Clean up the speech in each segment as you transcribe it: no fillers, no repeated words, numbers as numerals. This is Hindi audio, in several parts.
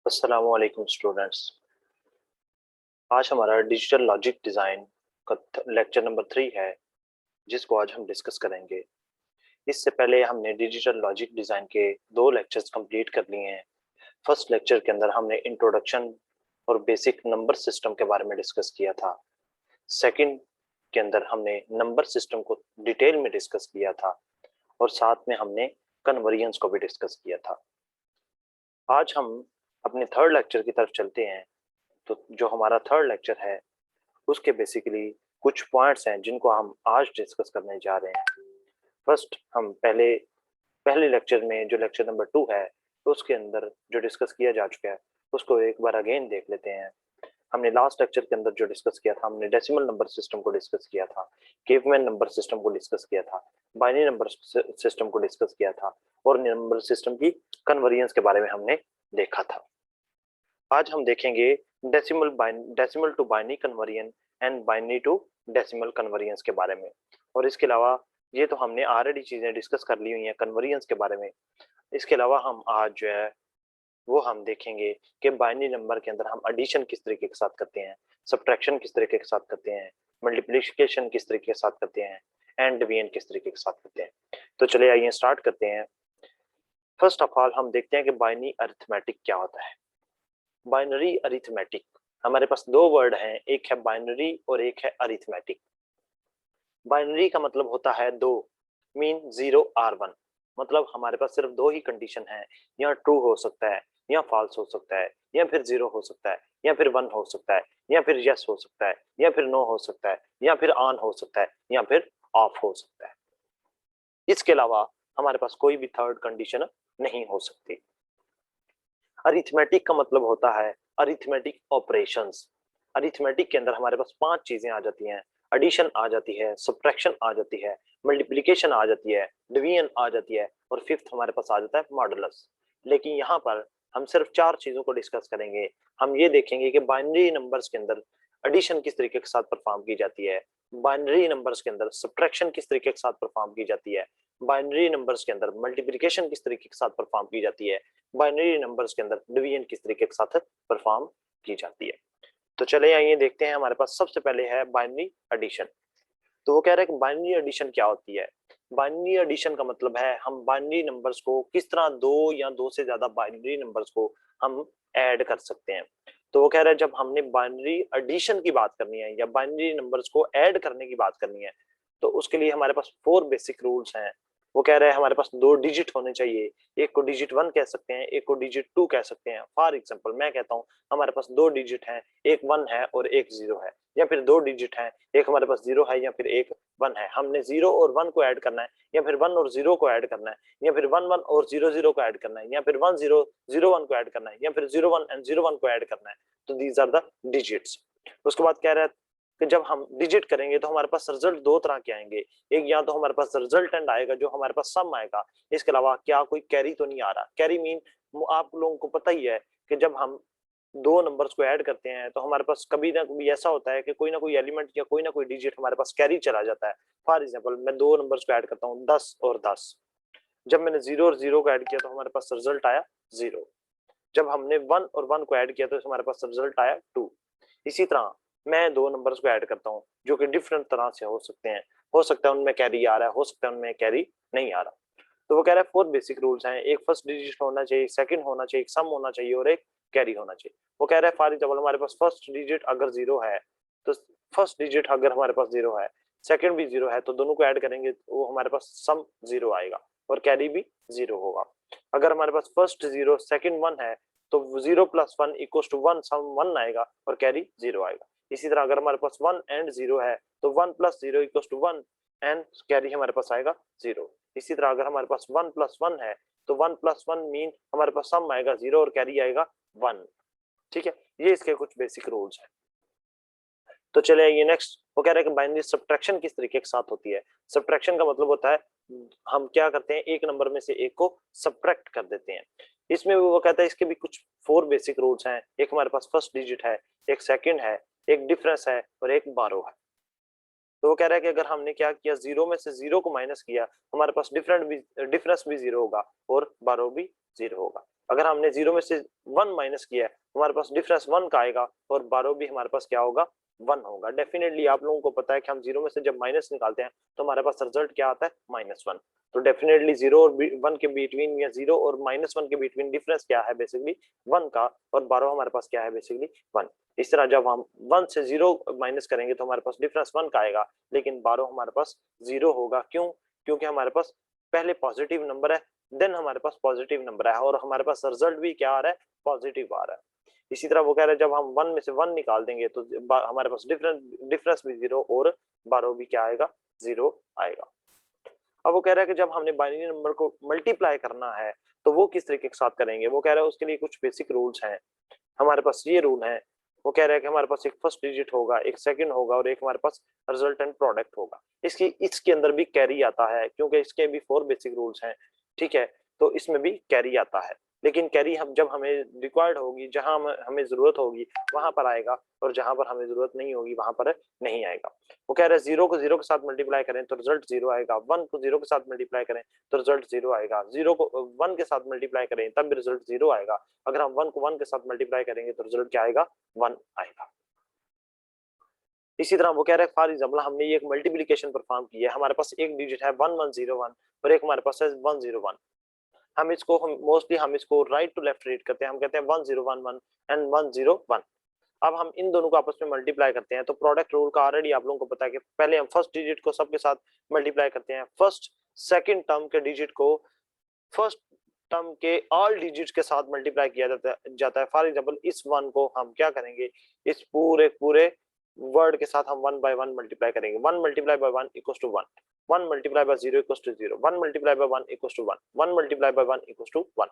अस्सलामुअलैकुम स्टूडेंट्स। आज हमारा डिजिटल लॉजिक डिज़ाइन का लेक्चर नंबर 3 है, जिसको आज हम डिस्कस करेंगे। इससे पहले हमने डिजिटल लॉजिक डिज़ाइन के 2 लेक्चर्स कंप्लीट कर लिए हैं। फर्स्ट लेक्चर के अंदर हमने इंट्रोडक्शन और बेसिक नंबर सिस्टम के बारे में डिस्कस किया था। सेकंड के अंदर हमने नंबर सिस्टम को डिटेल में डिस्कस किया था और साथ में हमने कन्वर्जेंस को भी डिस्कस किया था। आज हम अपने थर्ड लेक्चर की तरफ चलते हैं। तो जो हमारा थर्ड लेक्चर है उसके बेसिकली कुछ पॉइंट्स हैं जिनको हम आज डिस्कस करने जा रहे हैं। फर्स्ट हम पहले लेक्चर में जो लेक्चर नंबर 2 है उसके अंदर जो डिस्कस किया जा चुका है उसको एक बार अगेन देख लेते हैं। हमने लास्ट लेक्चर के अंदर जो डिस्कस किया था, हमने डेसिमल नंबर सिस्टम को डिस्कस किया था, केवमैन नंबर सिस्टम को डिस्कस किया था, बाइनरी नंबर सिस्टम को डिस्कस किया था और नंबर सिस्टम की कन्वर्जेंस के बारे में हमने देखा था। आज हम देखेंगे decimal to binary conversion and binary to decimal convergence के बारे में। और इसके अलावा ये तो हमने ऑलरेडी चीजें डिस्कस कर ली हुई हैं कन्वर्जेंस के बारे में। इसके अलावा हम आज जो है वो हम देखेंगे कि बाइनरी नंबर के अंदर हम एडिशन किस तरीके के साथ करते हैं, सब्ट्रैक्शन किस तरीके के साथ करते हैं, मल्टीप्लिकेशन किस तरीके के साथ करते हैं एंड डिवीजन किस तरीके के साथ करते हैं। तो चलिए आइए स्टार्ट करते हैं। फर्स्ट ऑफ ऑल हम देखते हैं कि बाइनरी अरिथमेटिक क्या होता है। बाइनरी अरिथमेटिक, हमारे पास 2 वर्ड हैं, एक है बाइनरी और एक है अरिथमेटिक। बाइनरी का मतलब होता है 2, मीन 0 और 1। मतलब हमारे पास सिर्फ 2 ही कंडीशन है, या ट्रू हो सकता है या फॉल्स हो सकता है, या फिर 0 हो सकता है या फिर 1 हो सकता है, या फिर यस हो सकता है या फिर नो हो सकता है, या फिर ऑन हो सकता है या फिर ऑफ हो सकता है। इसके अलावा हमारे पास कोई भी थर्ड कंडीशन नहीं हो सकती। अरिथमेटिक का मतलब होता है अरिथमेटिक ऑपरेशंस। अरिथमेटिक के अंदर हमारे पास 5 चीजें आ जाती हैं। एडिशन आ जाती है, सब्ट्रैक्शन आ जाती है, मल्टीप्लिकेशन आ जाती है, डिवीजन आ जाती है और फिफ्थ हमारे पास आ जाता है मॉडुलस। लेकिन यहाँ पर हम सिर्फ 4 चीजों को डिस्कस करेंगे। हम ये देखेंगे कि बाइनरी नंबर्स के अंदर एडिशन किस तरीके के साथ परफॉर्म की जाती है, बाइनरी नंबर्स के अंदर सब्ट्रैक्शन किस तरीके के साथ परफॉर्म की जाती है, बाइनरी नंबर्स के अंदर मल्टीप्लिकेशन किस तरीके के साथ परफॉर्म की जाती है, बाइनरी नंबर्स के अंदर डिवीजन किस तरीके के साथ परफॉर्म की जाती है। तो चले आइए देखते हैं। हमारे पास सबसे पहले है बाइनरी एडिशन। तो वो कह रहे हैं कि बाइनरी एडिशन क्या होती है। बाइनरी एडिशन का मतलब है हम बाइनरी नंबर्स को किस तरह 2 या 2 से ज्यादा बाइनरी नंबर्स को हम ऐड कर सकते हैं। तो वो कह रहे हैं जब हमने बाइनरी एडिशन की बात करनी है या बाइनरी नंबर्स को ऐड करने की बात करनी है तो उसके लिए हमारे पास 4 बेसिक रूल्स हैं। वो कह रहे हैं हमारे पास 2 डिजिट होने चाहिए, एक को डिजिट 1 कह सकते हैं, एक को डिजिट 2 कह सकते हैं। फॉर एग्जांपल मैं कहता हूँ हमारे पास 2 डिजिट हैं, एक 1 है और एक 0 है, या फिर 2 डिजिट हैं, एक हमारे पास 0 है या फिर एक 1 है। हमने 0 और 1 को ऐड करना है, या फिर 1 और 0 को ऐड करना है, या फिर 1 1 और 0 0 को ऐड करना है, या फिर 1 0 0 1 को ऐड करना है, या फिर 0 1 एंड 0 1 को ऐड करना है। तो दीज आर द डिजिट्स। उसके बाद कह रहा है कि जब हम डिजिट करेंगे तो हमारे पास रिजल्ट 2 तरह के आएंगे। एक या तो हमारे पास रिजल्टेंट आएगा जो हमारे पास सम आएगा। इसके अलावा क्या कोई कैरी तो नहीं आ रहा। कैरी मीन आप लोगों को पता ही है कि जब हम 2 नंबर्स को ऐड करते हैं तो हमारे पास कभी ना कभी ऐसा होता है कि कोई ना कोई एलिमेंट या कोई ना कोई डिजिट हमारे पास कैरी चला जाता है। फॉर एग्जांपल मैं 2 नंबर्स को ऐड करता हूँ 10 और 10। जब मैंने 0 और 0 को ऐड किया तो हमारे पास रिजल्ट आया 0। जब हमने 1 और 1 को ऐड किया तो हमारे पास रिजल्ट आया 2। इसी तरह मैं 2 नंबर्स को ऐड करता हूँ जो कि डिफरेंट तरह से हो सकते हैं। हो सकता है उनमें कैरी आ रहा है, हो सकता है उनमें कैरी नहीं आ रहा। तो वो कह रहा है 4 बेसिक रूल्स हैं। एक फर्स्ट डिजिट होना चाहिए, सेकंड होना चाहिए, एक सम होना चाहिए और एक कैरी होना चाहिए। वो कह रहा है फॉर एग्जांपल हमारे पास फर्स्ट डिजिट अगर 0 है तो फर्स्ट डिजिट अगर हमारे पास 0 है, सेकंड भी 0 है, तो दोनों को ऐड करेंगे तो वो हमारे पास सम 0 आएगा और कैरी भी 0 होगा। अगर हमारे पास फर्स्ट 0 सेकंड 1 है तो 0 प्लस 1 इक्वल्स टू 1, सम 1 आएगा और कैरी 0 आएगा। इसी तरह अगर हमारे पास 1 एंड 0 है तो 1 plus 0 equals to 1 and carry हमारे पास आएगा 0। इसी तरह अगर हमारे पास 1 प्लस 1 है तो 1 प्लस 1 मीन हमारे पास सम आएगा 0 और कैरी आएगा 1। ठीक है, ये इसके कुछ बेसिक रूल्स हैं। तो चले ये नेक्स्ट। वो कह रहे हैं कि बाइनरी सब्ट्रैक्शन किस तरीके के साथ होती है। सब्ट्रैक्शन का मतलब होता है हम क्या करते हैं, एक नंबर में से एक को सब्ट्रैक्ट कर देते हैं। इसमें वो कहता है इसके भी कुछ 4 बेसिक रूल्स हैं। एक हमारे पास फर्स्ट डिजिट है, एक सेकंड है, एक डिफरेंस है और एक बारो है। तो वो कह रहा है कि अगर हमने क्या किया, 0 में से 0 को माइनस किया हमारे पास डिफरेंस भी 0 होगा और बारो भी 0 होगा। अगर हमने 0 में से 1 माइनस किया है हमारे पास डिफरेंस 1 का आएगा और 12 भी हमारे पास क्या होगा 1 होगा। डेफिनेटली आप लोगों को पता है कि हम 0 में से जब माइनस निकालते हैं तो हमारे पास रिजल्ट क्या आता है -1। तो डेफिनेटली 0 और 1 के बिटवीन या 0 और -1 के बिटवीन डिफरेंस क्या है बेसिकली 1 का, और 12 हमारे पास क्या है बेसिकली 1। इस तरह जब हम 1 से 0 माइनस करेंगे तो हमारे पास डिफरेंस 1 का आएगा, लेकिन 12 हमारे पास 0 होगा। क्यों? क्योंकि हमारे पास पहले पॉजिटिव नंबर है, देन हमारे पास पॉजिटिव नंबर है और हमारे पास रिजल्ट भी क्या आ रहा है पॉजिटिव आ रहा है। इसी तरह वो कह रहे हैं जब हम 1 में से 1 निकाल देंगे तो हमारे पास डिफरेंस भी 0 और 12 भी क्या आएगा 0 आएगा। अब वो कह रहा है कि जब हमने बाइनरी नंबर को मल्टीप्लाई करना है तो वो किस तरीके के साथ करेंगे। वो कह रहा है उसके लिए कुछ बेसिक रूल्स हैं। हमारे पास ये रूल है, वो कह रहा है कि हमारे पास एक फर्स्ट डिजिट होगा, एक सेकंड होगा और एक हमारे पास रिजल्टेंट प्रोडक्ट होगा। इसके अंदर भी कैरी आता है क्योंकि इसके भी 4 बेसिक रूल्स हैं, ठीक है। तो इसमें भी कैरी आता है, लेकिन कैरी हम जब हमें रिक्वायर्ड होगी, जहां हमें जरूरत होगी वहां पर आएगा और जहां पर हमें जरूरत नहीं होगी वहां पर नहीं आएगा। वो कह रहे हैं 0 को 0 के साथ मल्टीप्लाई करें तो रिजल्ट 0 आएगा, 1 को 0 के साथ मल्टीप्लाई करें तो रिजल्ट 0 आएगा, 0 को 1 के साथ मल्टीप्लाई करें तब भी रिजल्ट 0 आएगा, अगर हम 1 को 1 के साथ मल्टीप्लाई करेंगे तो रिजल्ट क्या आएगा 1 आएगा। इसी तरह वो कह रहे हैं फॉर एग्जांपल हमने ये एक मल्टीप्लिकेशन परफॉर्म की है, हमारे पास एक डिजिट है 1101 और एक हमारे पास है 101। हम मोस्टली हम इसको राइट टू लेफ्ट रीड करते हैं, हम कहते हैं 1011 एंड 101। अब हम इन दोनों को आपस में मल्टीप्लाई करते हैं तो प्रोडक्ट रूल का ऑलरेडी आप लोगों को पता है कि पहले हम फर्स्ट डिजिट को सबके साथ मल्टीप्लाई करते हैं, फर्स्ट सेकंड टर्म के डिजिट को फर्स्ट टर्म के ऑल डिजिट्स के साथ मल्टीप्लाई किया जाता है। फॉर एग्जांपल इस 1 को हम क्या करेंगे, इस पूरे पूरे वर्ड के साथ हम 1 बाय 1 मल्टीप्लाई करेंगे। 1 multiply by 1 equals to 1, 1 multiply by 0 equals to 0, 1 multiply by 1 equals to 1, 1 multiply by 1 equals to 1।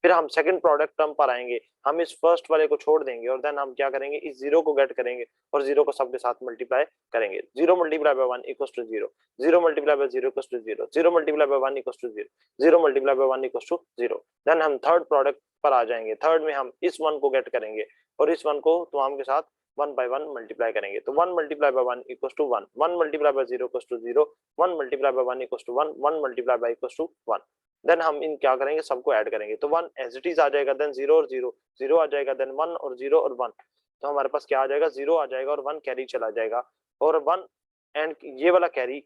फिर हम सेकंड प्रोडक्ट टर्म पर आएंगे, हम इस फर्स्ट वाले को छोड़ देंगे और देन हम क्या करेंगे, इस 0 को गेट करेंगे और 0 को सबके साथ मल्टीप्लाई करेंगे। 0 multiply by 1 equals to 0, 0 multiply by 0 equals to 0, 0 multiply by 1 equals to 0, 0 multiply by 1 equals to 0। Then हम थर्ड प्रोडक्ट पर आ जाएंगे, थर्ड में हम इस 1 को गेट करेंगे और इस 1 को तमाम के साथ 1 बाय 1 मल्टीप्लाई करेंगे। तो 1 multiply by 1 equals to 1, 1 multiply by 0 equals to 0, 1 multiply by 1 equals to 1, 1 multiply by equals to 1। Then हम इन क्या करेंगे, सबको ऐड करेंगे तो 1 एज इट इज आ जाएगा, देन 0 और 0 0 आ जाएगा, देन 1 और 0 और 1। तो हमारे पास क्या आ जाएगा, 0 आ जाएगा और 1 कैरी चला जाएगा और 1 एंड ये वाला कैरी,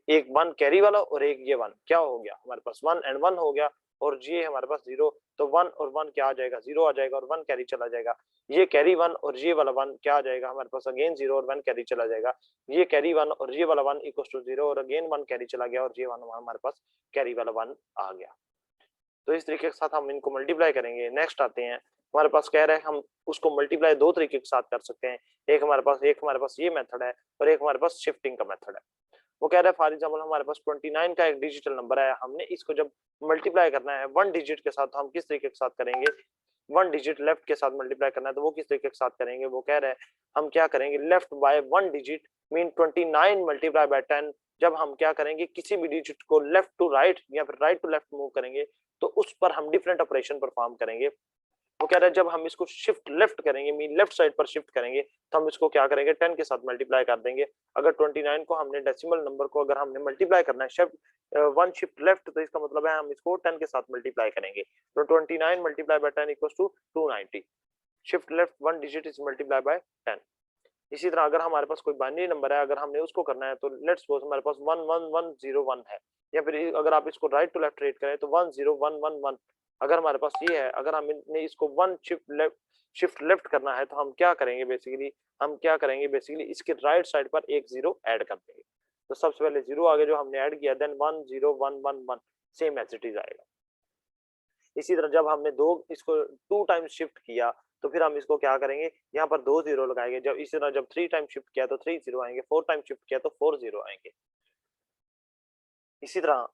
एक 1 कैरी वाला और एक ये 1 क्या हो गया, हमारे पास 1 एंड 1 हो गया और ये हमारे पास 0। तो 1 और 1 क्या आ जाएगा, 0 आ जाएगा और 1 कैरी चला जाएगा। ये कैरी 1 और ये वाला 1 क्या आ जाएगा, हमारे पास अगेन 0 और 1 कैरी चला जाएगा। ये कैरी 1 और ये वाला 1 इक्वल्स टू 0 और अगेन 1 कैरी चला गया और ये 1 हमारे पास कैरी वाला 1 आ गया। तो इस तरीके के साथ हम इनको मल्टीप्लाई करेंगे। नेक्स्ट आते हैं, हमारे पास कह रहा है हम उसको मल्टीप्लाई दो तरीके के साथ कर सकते हैं। एक हमारे पास ये मेथड है और एक हमारे पास शिफ्टिंग का मेथड है। वो कह रहा है फॉर एग्जांपल हमारे पास 29 का एक डिजिटल नंबर है, हमने इसको जब मल्टीप्लाई करना है 1 डिजिट के साथ, तो हम किस तरीके के साथ करेंगे, 1 डिजिट लेफ्ट के साथ मल्टीप्लाई करना है तो वो किस तरीके के साथ करेंगे। वो कह रहा है हम क्या करेंगे, left by 1 digit mean 29 multiply by 10। जब हम क्या करेंगे, किसी भी डिजिट को लेफ्ट टू राइट या फिर राइट टू लेफ्ट मूव करेंगे तो उस पर हम डिफरेंट ऑपरेशन परफॉर्म करेंगे। वो कह रहा है जब हम इसको शिफ्ट लेफ्ट करेंगे मीन लेफ्ट साइड पर शिफ्ट करेंगे तो हम इसको क्या करेंगे, 10 के साथ मल्टीप्लाई कर देंगे। अगर 29 को हमने डेसिमल नंबर को अगर हमने मल्टीप्लाई करना है शिफ्ट 1 शिफ्ट लेफ्ट, तो इसका मतलब है हम इसको 10 के साथ मल्टीप्लाई करेंगे। तो 29 multiply by 10 equals to 290। Shift left 1 digit is multiply by 10। इसी तरह अगर हमारे पास कोई बाइनरी नंबर है, अगर हमने उसको करना है तो लेट्स सपोज हमारे पास 11101 है, या फिर अगर आप इसको राइट टू लेफ्ट रीड करें तो 10111। अगर हमारे पास ये है, अगर हमने इसको 1 शिफ्ट लेफ्ट करना है तो हम क्या करेंगे बेसिकली इसके राइट साइड पर एक 0 ऐड कर देंगे। तो सबसे पहले 0 आगे जो हमने ऐड किया, then 10111 same as it is आएगा। इसी तरह जब हमने इसको 2 टाइम्स शिफ्ट किया तो फिर हम इसको क्या करेंगे, यहाँ पर 2 0 लगाएंगे। जब इसी तरह जब 3 टाइम शिफ्ट किया तो 3 0 आएंगे, 4 टाइम शिफ्ट किया तो 4 0 आएंगे। इसी तरह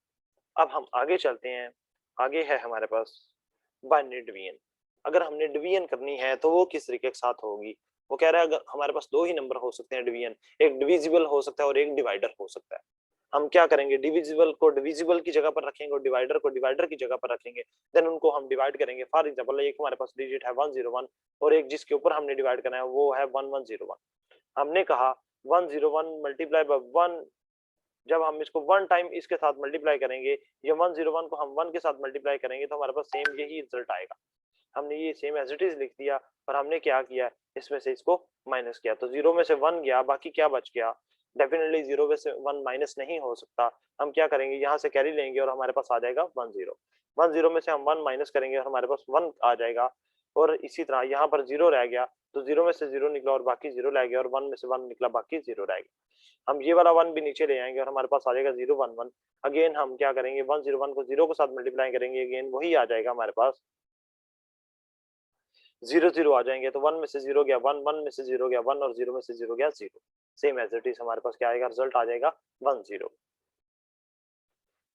अब हम आगे चलते हैं, आगे है हमारे पास बाइनरी डिवीजन। अगर हमने डिवीजन करनी है तो वो किस तरीके के साथ होगी। वो कह रहा है अगर हमारे पास 2 ही नंबर हो सकते हैं डिवीजन, एक डिविजिबल हो सकता है और एक डिवाइडर हो सकता है। हम क्या करेंगे, डिविजिबल को डिविजिबल की जगह पर रखेंगे और डिवाइडर को डिवाइडर की जगह पर रखेंगे। देन उनको हम डिवाइड करेंगे। फॉर एग्जांपल एक हमारे पास डिजिट है 101 और एक जिसके ऊपर हमने डिवाइड करना है वो है 1101। हमने कहा 101 मल्टीप्लाई बाय 1 जब हम इसको 1 टाइम इसके साथ मल्टीप्लाई करेंगे, या 101 को हम 1 के साथ मल्टीप्लाई करेंगे, तो हमारे पास सेम यही रिजल्ट आएगा। हमने ये सेम एज इट इज लिख दिया, और हमने क्या किया, इसमें से इसको माइनस किया, तो 0 में से 1 गया, बाकी क्या बच गया, डेफिनेटली 0 में से 1 माइनस नहीं हो सकता। हम क्या करेंगे, यहाँ से कैरी लेंगे और हमारे पास आ जाएगा 10। 10 में से हम 1 माइनस करेंगे और हमारे पास 1 आ जाएगा, और इसी तरह यहाँ पर 0 रह गया, तो 0 में से 0 निकला और बाकी 0 रह गया, और 1 में से 1 निकला, बाकी 0 रह गया। हम ये वाला 1 भी नीचे ले आएंगे और हमारे पास आ जाएगा 011। अगेन हम क्या करेंगे, 101 को 0 के साथ मल्टीप्लाई करेंगे, अगेन वही आ जाएगा हमारे पास, 0 आ जाएंगे, तो 1 में से 0 गया 1, 1 में से 0 गया 1, और 0 में से 0 गया 0। सेम एज इट इज हमारे पास क्या आएगा, रिजल्ट आ जाएगा 10।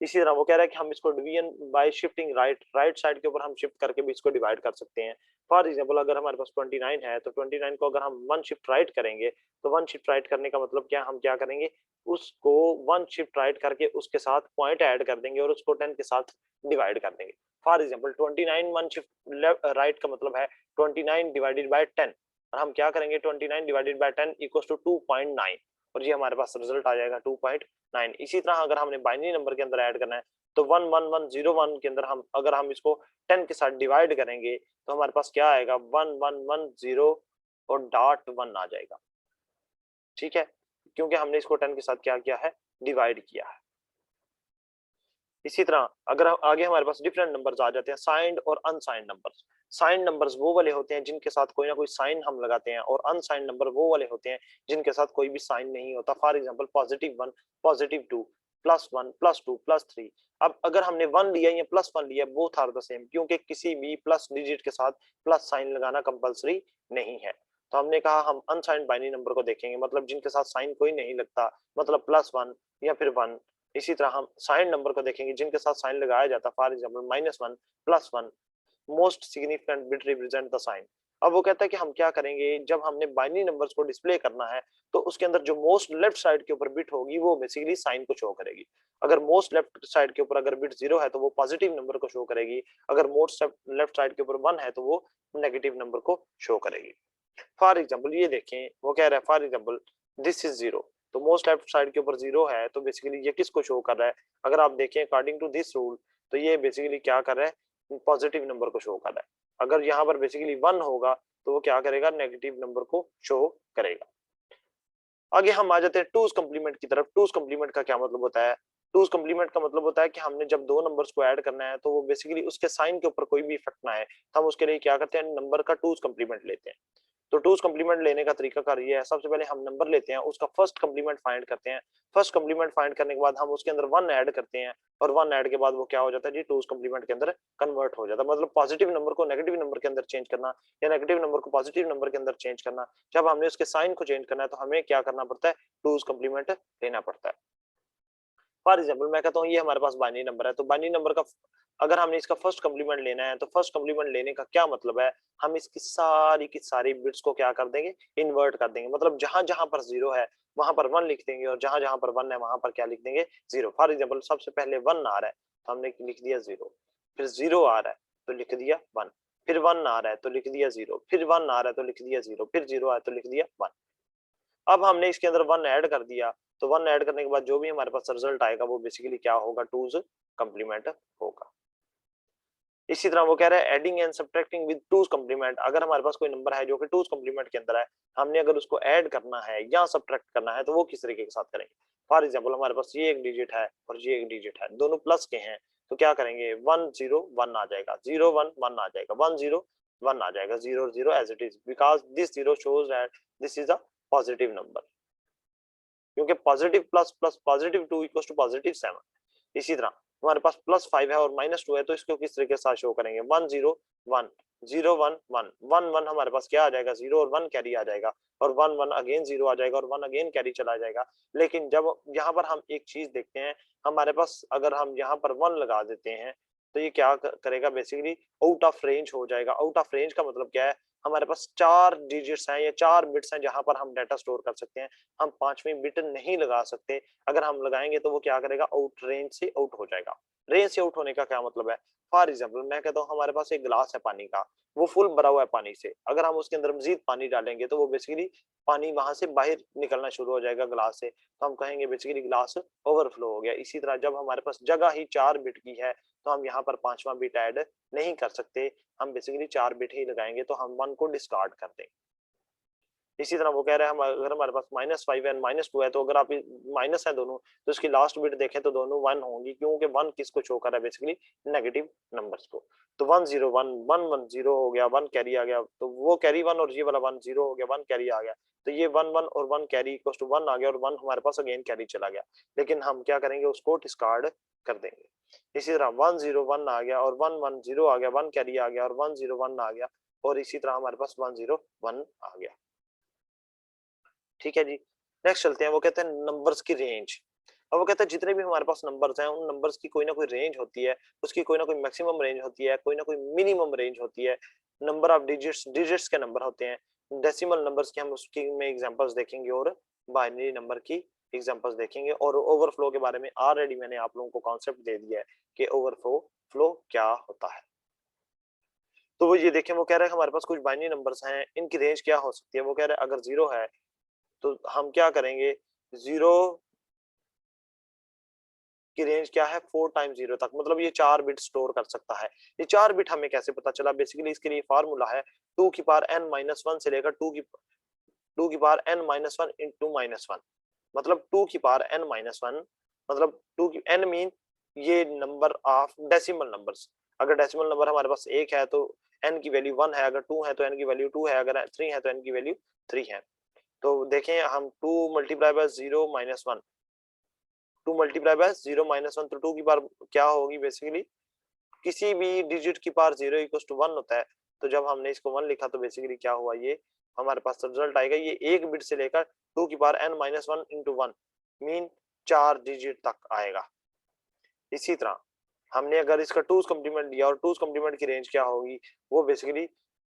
इसी तरह वो कह रहा है कि हम इसको division bye shifting right side के ऊपर हम शिफ्ट करके भी इसको डिवाइड कर सकते हैं। फॉर एग्जांपल अगर हमारे पास 29 है, तो 29 को अगर हम 1 शिफ्ट राइट करेंगे, तो 1 शिफ्ट राइट करने का मतलब क्या, हम क्या करेंगे, उसको 1 शिफ्ट राइट करके उसके साथ पॉइंट ऐड कर देंगे और उसको 10 के साथ डिवाइड कर देंगे। फॉर एग्जांपल 29 1 शिफ्ट राइट का मतलब है 29 डिवाइडेड बाय 10, और हम क्या करेंगे, 29 डिवाइडेड बाय 10 इक्वल्स टू 2.9, और ये हमारे पास रिजल्ट आ जाएगा 2.9। इसी तरह अगर हमने बाइनरी नंबर के अंदर ऐड करना है, तो 11101 के अंदर हम अगर हम इसको 10 के साथ डिवाइड करेंगे, तो हमारे पास क्या आएगा, 1110 और डॉट 1 आ जाएगा। ठीक है, क्योंकि हमने इसको 10 के साथ क्या किया है, डिवाइड किया है। इसी तरह अगर आगे हमारे पास डिफरेंट नंबर्स आ जाते हैं, साइंड और अनसाइंड नंबर्स। साइंड नंबर्स वो वाले होते हैं जिनके साथ कोई ना कोई साइन हम लगाते हैं, और अनसाइंड नंबर वो वाले होते हैं जिनके साथ कोई भी साइन नहीं होता। For example +1, +2, +1, +2, +3। अब अगर हमने 1 लिया या +1 लिया, बोथ आर द सेम, क्योंकि किसी भी प्लस डिजिट के साथ प्लस साइन लगाना कंपलसरी नहीं है। तो हमने कहा हम अनसाइंड बाइनरी नंबर को देखेंगे, मतलब जिनके साथ साइन कोई नहीं लगता, मतलब +1 या फिर 1। इसी तरह हम साइन नंबर को देखेंगे जिनके साथ साइन लगाया जाता है, for example -1, +1, most significant bit represent the sign. अब वो कहता है कि हम क्या करेंगे, जब हमने बाइनरी नंबर्स को डिस्प्ले करना है, तो उसके अंदर जो मोस्ट लेफ्ट साइड के ऊपर बिट होगी वो बेसिकली साइन को शो करेगी। अगर मोस्ट लेफ्ट साइड के ऊपर अगर बिट 0 है, तो वो पॉजिटिव नंबर को शो करेगी। अगर मोस्ट लेफ्ट साइड के ऊपर 1 है, तो वो नेगेटिव नंबर को शो करेगी। फॉर एग्जांपल ये देखें, वो कह रहा है फॉर एग्जांपल दिस इज 0, तो मोस्ट लेफ्ट साइड के ऊपर 0 है, तो बेसिकली ये किसको शो कर रहा है, अगर आप देखें अकॉर्डिंग टू दिस रूल, तो ये बेसिकली क्या कर रहा है, पॉजिटिव नंबर को शो कर रहा है। अगर यहाँ पर बेसिकली 1 होगा, तो वो क्या करेगा, नेगेटिव नंबर को शो करेगा। आगे हम आ जाते हैं टूज कम्प्लीमेंट की तरफ। टूज कम्प्लीमेंट का क्या मतलब होता है, टूज कम्प्लीमेंट का मतलब होता है कि हमने जब दो नंबर्स को ऐड करना है, तो वो बेसिकली उसके साइन के ऊपर कोई भी इफेक्ट ना है, तो हम उसके लिए क्या करते हैं, नंबर का टूज कम्प्लीमेंट लेते हैं। तो टूज कम्प्लीमेंट लेने का तरीका कार ये है, सबसे पहले हम नंबर लेते हैं, उसका फर्स्ट कम्प्लीमेंट फाइंड करते हैं। फर्स्ट कम्प्लीमेंट फाइंड करने के बाद हम उसके अंदर 1 ऐड करते हैं, और 1 ऐड के बाद वो क्या हो जाता है जी, टूज कम्प्लीमेंट के अंदर कन्वर्ट हो जाता है। मतलब पॉजिटिव नंबर को नेगेटिव नंबर के अंदर चेंज करना, या नेगेटिव नंबर को पॉजिटिव नंबर के अंदर चेंज करना। जब हमने उसके साइन को चेंज करना है, तो हमें क्या करना पड़ता है, टूज कम्प्लीमेंट लेना पड़ता है। फॉर एग्जाम्पल मैं कहता हूँ ये हमारे पास बाइनरी नंबर है, तो बाइनरी नंबर का अगर हमने इसका फर्स्ट कम्प्लीमेंट लेना है, तो फर्स्ट कम्प्लीमेंट लेने का क्या मतलब है, हम इसकी सारी की सारी बिट्स को क्या कर देंगे, इन्वर्ट कर देंगे। मतलब जहां जहां पर 0 है वहां पर 1 लिख देंगे, और जहां जहां पर 1 है वहां पर क्या लिख देंगे, 0। फॉर एग्जाम्पल सबसे पहले 1 आ रहा है, तो हमने लिख दिया 0, फिर 0 आ रहा है तो लिख दिया 1, फिर 1 आ रहा है तो लिख दिया 0, फिर 1 आ रहा है तो लिख दिया 0, फिर 0 आया तो लिख दिया 1। अब हमने इसके अंदर 1 ऐड कर दिया, तो 1 ऐड करने के बाद जो भी हमारे पास रिजल्ट आएगा वो बेसिकली क्या होगा, टूज कम्प्लीमेंट होगा। इसी तरह वो कह रहा है adding and subtracting with twos complement. अगर हमारे पास कोई नंबर है जो कि टूज कम्प्लीमेंट के अंदर है, हमने अगर उसको ऐड करना है या सब्ट्रैक्ट करना है, तो वो किस तरीके के साथ करेंगे। फॉर एग्जांपल हमारे पास ये एक डिजिट है और ये एक डिजिट है, दोनों प्लस के हैं, तो क्या करेंगे, 1 0 1 आ जाएगा, 0 1 1 आ जाएगा, 1 0 1 आ जाएगा, 0 0 as it is, because this 0 shows that this is a positive number, क्योंकि positive plus plus positive 2 equals to positive 7। इसी तरह हमारे पास +5 है और -2 है, तो इसको किस तरीके से शो करेंगे, 1 0 1 0 1 1 1 1 हमारे पास क्या आ जाएगा, 0 और 1 कैरी आ जाएगा, और 1 1 अगेन 0 आ जाएगा, और 1 अगेन कैरी चला जाएगा। लेकिन जब यहाँ पर हम एक चीज देखते हैं, हमारे पास अगर हम यहाँ पर 1 लगा देते हैं, तो ये क्या करेगा, बेसिकली आउट ऑफ रेंज हो जाएगा। आउट ऑफ रेंज का मतलब क्या है, हमारे पास 4 डिजिट्स हैं या 4 बिट्स हैं जहां पर हम डाटा स्टोर कर सकते हैं। हम 5वीं बिट नहीं लगा सकते। अगर हम लगाएंगे तो वो क्या करेगा, आउट रेंज से आउट हो जाएगा। रेंज से आउट होने का क्या मतलब है, फॉर एग्जाम्पल मैं कहता हूँ हमारे पास एक गिलास है पानी का, वो फुल भरा हुआ है पानी से, अगर हम उसके अंदर मजीद पानी डालेंगे तो वो बेसिकली पानी वहां से बाहर निकलना शुरू हो जाएगा गिलास से, तो हम कहेंगे बेसिकली गिलास ओवरफ्लो हो गया। इसी तरह जब हमारे पास जगह ही 4 बिट की है तो हम यहाँ पर 5वां बिट ऐड नहीं कर सकते, हम बेसिकली 4 बिट ही लगाएंगे, तो हम 1 को डिस्कार्ड कर देंगे। इसी तरह वो कह रहे हैं हम अगर हमारे पास -5 एंड -2 है, तो अगर आप माइनस है दोनों, तो इसकी लास्ट बिट देखें तो दोनों 1 होंगी, क्योंकि 1 किसको शो कर रहा है, बेसिकली नेगेटिव नंबर्स को। तो 1 0 1 1 1 0 हो गया, 1 कैरी आ गया, तो वो कैरी 1 और ये वाला 1 0 हो गया, 1 कैरी आ गया, तो ये 1 1 और 1 कैरी इक्वल्स टू 1 आ गया, और 1 हमारे पास अगेन कैरी चला गया, लेकिन हम क्या करेंगे, उसको डिस्कार्ड कर देंगे। इसी तरह 1 0 1 आ गया और 1 1 0 आ गया, 1 कैरी आ गया और 1 0 1 आ गया, और इसी तरह हमारे पास 1 0 1 आ गया। ठीक है जी। नेक्स्ट चलते हैं, वो कहते हैं नंबर्स की रेंज। अब वो कहते हैं जितने भी हमारे पास नंबर्स हैं, उन नंबर्स की कोई ना कोई रेंज होती है, उसकी कोई ना कोई मैक्सिमम रेंज होती है, कोई ना कोई मिनिमम रेंज होती है। नंबर ऑफ डिजिट्स, डिजिट्स के नंबर होते हैं। डेसिमल नंबर्स की हम उसकी में एग्जांपल्स देखेंगे, और बाइनरी नंबर की एग्जांपल्स देखेंगे, और ओवरफ्लो के बारे में ऑलरेडी मैंने आप लोगों को कॉन्सेप्ट दे दिया है कि ओवरफ्लो फ्लो क्या होता है। तो वो ये देखें, वो कह रहे हैं हमारे पास कुछ बाइनरी नंबर्स हैं, इनकी रेंज क्या हो सकती है। वो कह रहे हैं अगर 0 है तो हम क्या करेंगे, 0 की रेंज क्या है, 4 टाइम्स 0 तक, मतलब ये 4 बिट स्टोर कर सकता है। ये 4 बिट हमें कैसे पता चला, बेसिकली इसके लिए फार्मूला है 2 की पावर n माइनस 1 से लेकर 2 की power n minus 1 into minus 1, मतलब 2 की पावर n माइनस 1, मतलब 2 की n मीन ये नंबर ऑफ डेसिमल नंबर्स। अगर डेसिमल नंबर हमारे पास 1 है तो n की वैल्यू 1 है, अगर 2 है तो n की वैल्यू 2 है, अगर 3 है तो n की वैल्यू 3 है। तो देखें हम 2 multiply by 0 minus 1, 2 multiply by 0 minus 1, तो 2 की पावर क्या होगी, बेसिकली किसी भी डिजिट की पावर 0 इक्वल्स टू 1 होता है। तो जब हमने इसको 1 लिखा तो बेसिकली क्या हुआ, ये हमारे पास रिजल्ट आएगा, ये एक बिट से लेकर 2 की power n minus 1 into 1 mean 4 digit तक आएगा। इसी तरह हमने अगर इसका 2's कॉम्प्लीमेंट लिया, और 2's कॉम्प्लीमेंट की रेंज क्या होगी, वो बेसिकली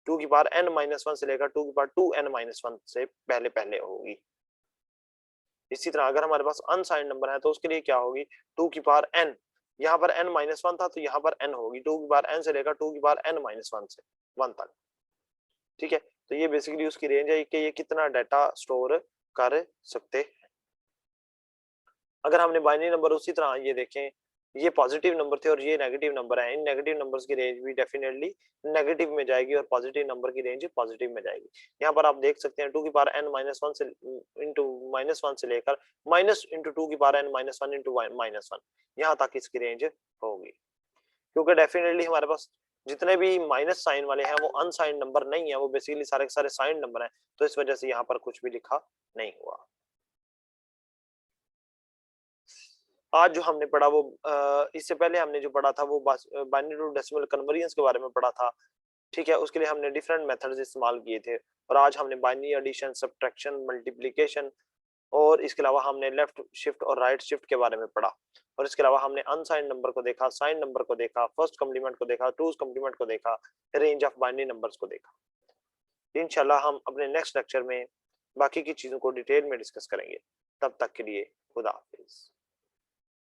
2 की पावर n माइनस 1 से लेकर 2 की पावर 2n माइनस 1 से पहले पहले होगी। इसी तरह अगर हमारे पास अनसाइंड नंबर है तो उसके लिए क्या होगी, 2 की पावर n, यहाँ पर n माइनस 1 था तो यहाँ पर n होगी 2 की पावर n से लेकर 2 की पावर n माइनस 1 से 1 तक। ठीक है, तो ये बेसिकली उसकी रेंज है कि ये कितना डाटा स्टोर कर सकते हैं। अगर हमने बाइनरी नंबर उसी तरह ये देखें, ये पॉजिटिव नंबर थे और ये नेगेटिव नंबर है, इन नेगेटिव नंबर्स की रेंज भी डेफिनेटली नेगेटिव में जाएगी और पॉजिटिव नंबर की रेंज पॉजिटिव में जाएगी। यहाँ पर आप देख सकते हैं 2 की पावर n माइनस 1 से इंटू माइनस 1 से लेकर माइनस इंटू 2 की power n minus 1 into minus 1, यहाँ तक इसकी रेंज होगी, क्योंकि डेफिनेटली हमारे पास जितने भी माइनस साइन वाले हैं वो अनसाइंड नंबर नहीं है, वो बेसिकली सारे के सारे साइंड नंबर हैं, तो इस वजह से यहाँ पर कुछ भी लिखा नहीं हुआ। आज जो हमने पढ़ा वो इससे पहले हमने जो पढ़ा था वो बाइनरी टू डेसिमल कन्वर्जन्स के बारे में पढ़ा था। ठीक है, उसके लिए हमने डिफरेंट मेथड्स इस्तेमाल किए थे, और आज हमने बाइनरी एडिशन, सब्ट्रैक्शन, मल्टीप्लिकेशन, और इसके अलावा हमने लेफ्ट शिफ्ट और राइट शिफ्ट के बारे में पढ़ा, और इसके अलावा हमने अनसाइंड नंबर को देखा, साइंड नंबर को देखा, फर्स्ट कॉम्प्लीमेंट को देखा, टूज कॉम्प्लीमेंट को देखा, रेंज ऑफ बाइनरी नंबर्स को देखा। इंशाल्लाह हम अपने नेक्स्ट लेक्चर में बाकी की चीजों को डिटेल में डिस्कस करेंगे। तब तक के लिए खुदा हाफिज।